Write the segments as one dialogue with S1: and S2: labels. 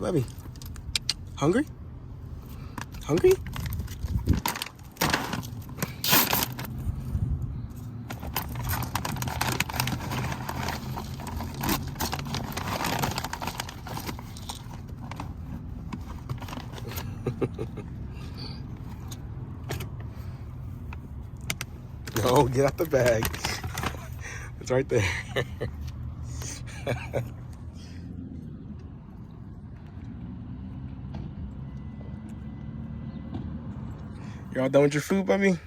S1: Bubby. Hungry? Hungry? No, get out the bag. It's right there. You all done with your food, Bubby?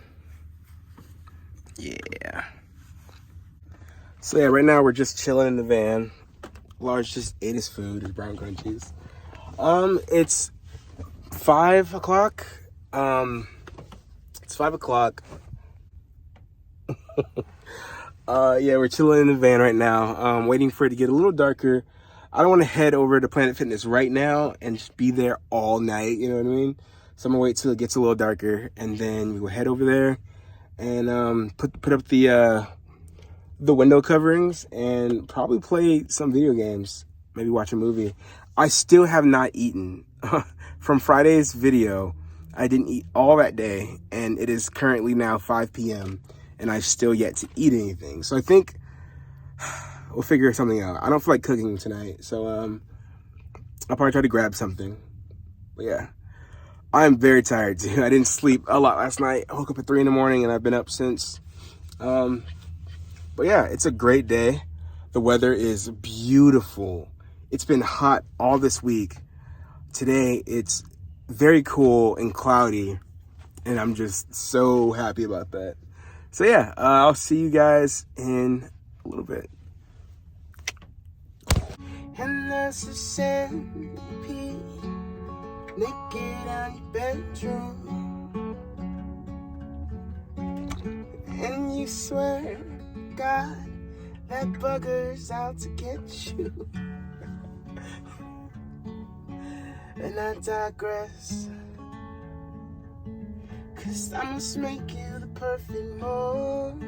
S1: Yeah. So yeah, right now we're just chilling in the van. Lars just ate his food, his brown crunchies. It's 5 o'clock. It's 5 o'clock. Yeah, we're chilling in the van right now, waiting for it to get a little darker. I don't want to head over to Planet Fitness right now and just be there all night, you know what I mean? So I'm gonna wait till it gets a little darker, and then we will head over there and put up the window coverings and probably play some video games, maybe watch a movie. I still have not eaten. From Friday's video, I didn't eat all that day, and it is currently now 5 p.m. and I've still yet to eat anything. So I think we'll figure something out. I don't feel like cooking tonight, so I'll probably try to grab something. But yeah, I'm very tired too. I didn't sleep a lot last night. I woke up at 3 in the morning and I've been up since. But yeah, it's a great day. The weather is beautiful. It's been hot all this week. Today it's very cool and cloudy, and I'm just so happy about that. So yeah, I'll see you guys in a little bit. And there's a centipede naked on your bedroom, and you swear, God, that bugger's out to get you. And I digress, 'cause I must make you the perfect mold.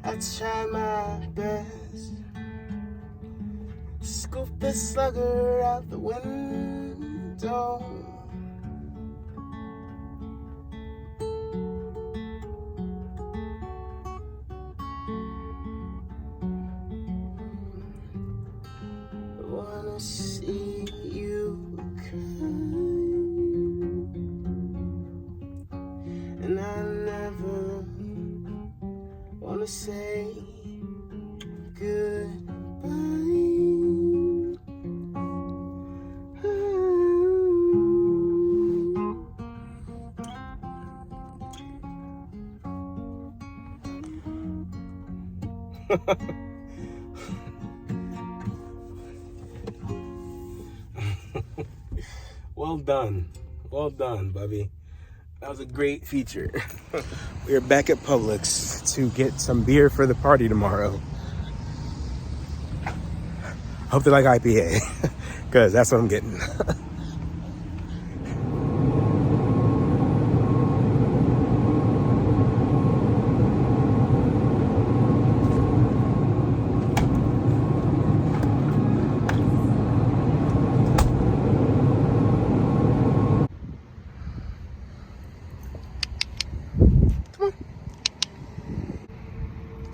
S1: I try my best, scoop the slugger out the window. I wanna see you cry, and I never wanna say goodbye. Well done, Bubby. That was a great feature. We are back at Publix to get some beer for the party tomorrow. Hope they like IPA, because that's what I'm getting.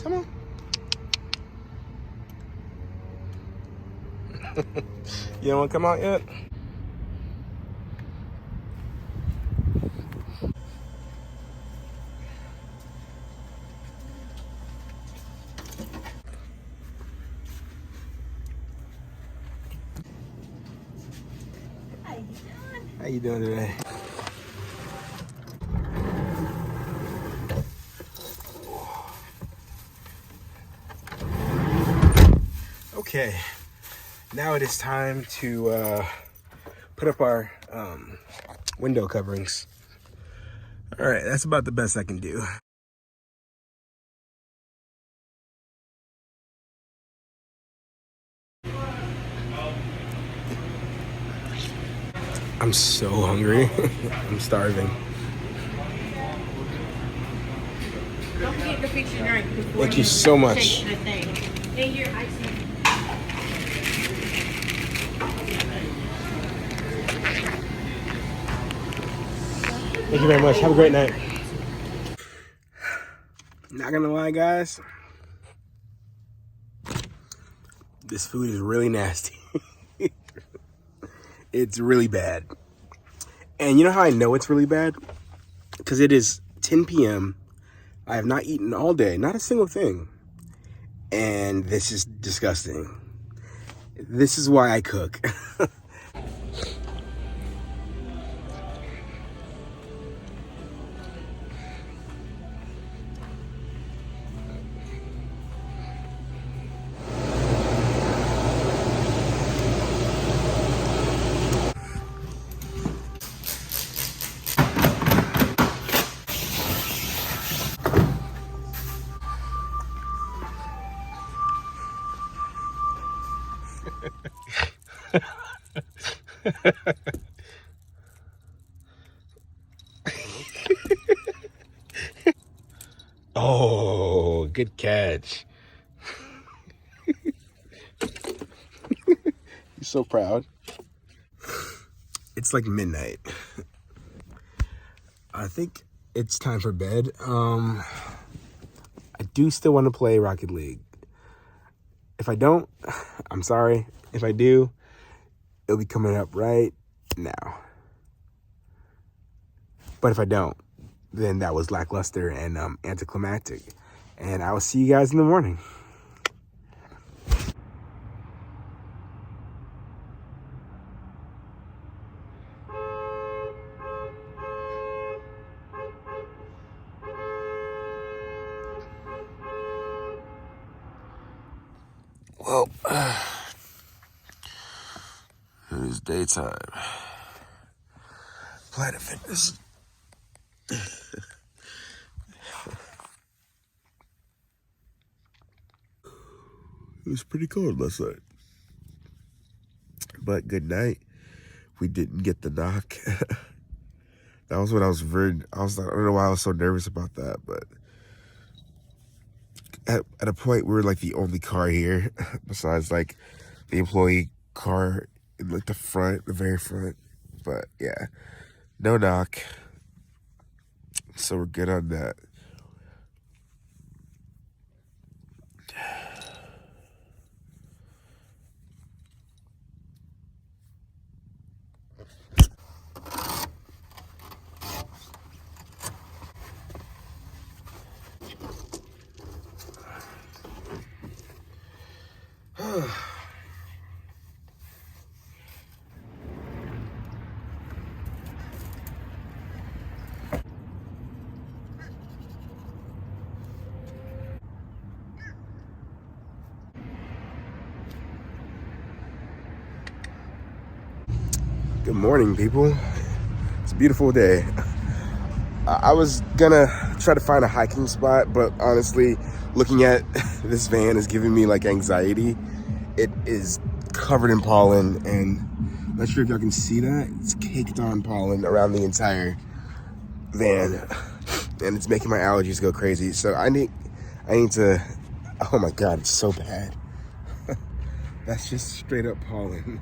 S1: Come on. You don't want to come out yet? How you doing today? Okay, now it is time to put up our window coverings. All right, that's about the best I can do. I'm so hungry. I'm starving.
S2: Don't forget to fix your drink before
S1: Thank you so much.
S2: take the thing. And your icing.
S1: Thank you very much. Have a great night. Not gonna lie, guys. This food is really nasty. It's really bad. And you know how I know it's really bad? Because it is 10 p.m. I have not eaten all day, not a single thing. And this is disgusting. This is why I cook. Oh, good catch. He's so proud. It's like midnight. I think it's time for bed. I do still want to play Rocket League. If I don't, I'm sorry. If I do, it'll be coming up right now. But if I don't, then that was lackluster and anticlimactic. And I will see you guys in the morning. Well, it is daytime. Planet Fitness. It was pretty cold last night. But good night. We didn't get the knock. That was what I was I don't know why I was so nervous about that, but at a point we were like the only car here besides like the employee car in like the very front. But yeah, no knock. So we're good on that. Good morning, people. It's a beautiful day. I was gonna try to find a hiking spot, but honestly, looking at this van is giving me like anxiety. It is covered in pollen, and I'm not sure if y'all can see that. It's caked on pollen around the entire van, and it's making my allergies go crazy. So I need to. Oh my God, it's so bad. That's just straight up pollen.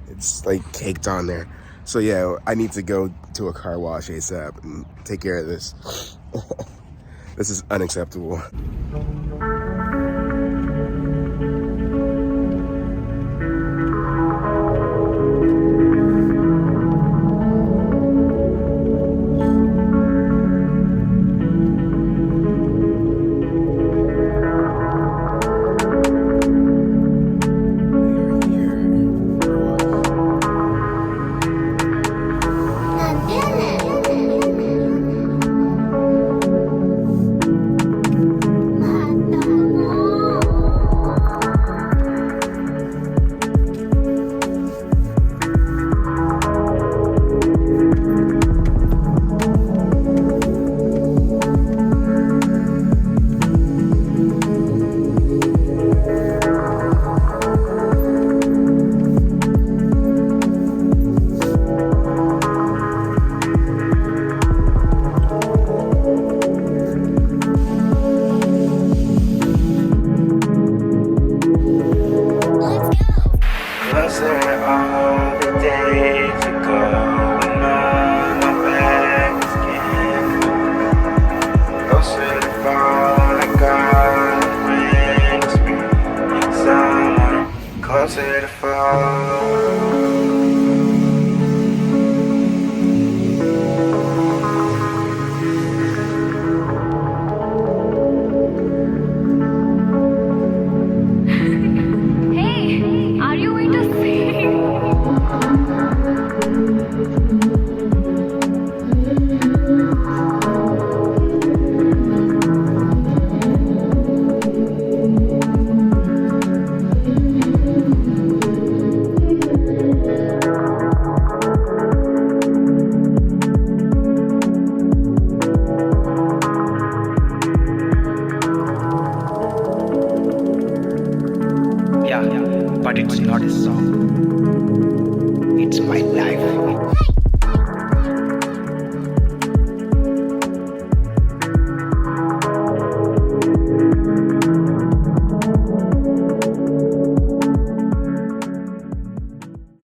S1: It's like caked on there. So yeah, I need to go to a car wash ASAP and take care of this. This is unacceptable.
S3: but it's not a song.